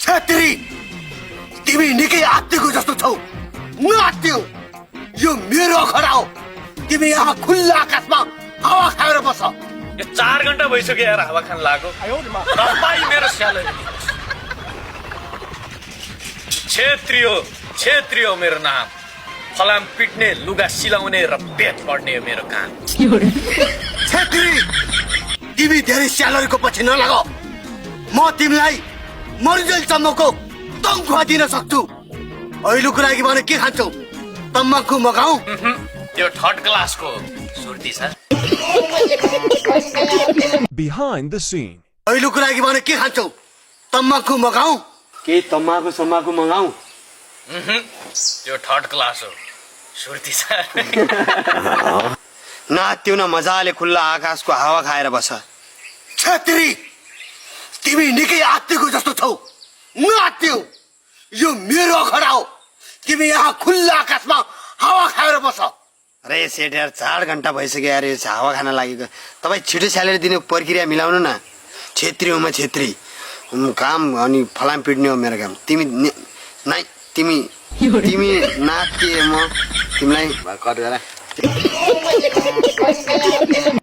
छेत्री तिमी निकै आत्तिको जस्तो छौ नआत्तियो यो मेरो अखडा हो तिमी यहाँ खुल्ला आकाशमा हावा खाएर बस यो 4 घण्टा भइसक्यो यार हावा खान लागो तपाईँ मेरो स्यालेरी छेत्री हो मेरो नाम फलाम पिट्ने लुगा सिलाउने र बेत पढ्ने हो मेरो काम छेत्री तिमी धेरै स्यालेरीको पछि नलाग म तिमीलाई मरुजेलसम्मको तनखुवा दिन सक्छु अहिलेको लागि भने के खान्छौ तम्बाकु मगाऊ त्यो थर्ड क्लासको सुर्ती छ Behind the scene. अहिलेको लागि भने के खान्छौ तम्बाकु मगाऊ के तम्बाकु सम्बाकु मगाऊ त्यो थर्ड क्लास हो सुर्ती छ नात्यो न मजाले खुल्ला आकाशको हावा खाएर बस छेत्री तिमी निकै आत्तिको जस्तो छौ नआत्तियो यो मेरो अखडा हो तिमी यहाँ खुल्ला आकाशमा हावा खाएर बस अरे सेठ यार 4 घण्टा भइसक्यो यार यो हावा खान लागेको तपाईँ छिटो स्यालेरी दिने प्रक्रिया मिलाउनु न छेत्री हो म छेत्री काम अनि फलाम पिट्ने हो मेरो काम तिमी नाच्ने म तिमीलाई कट गर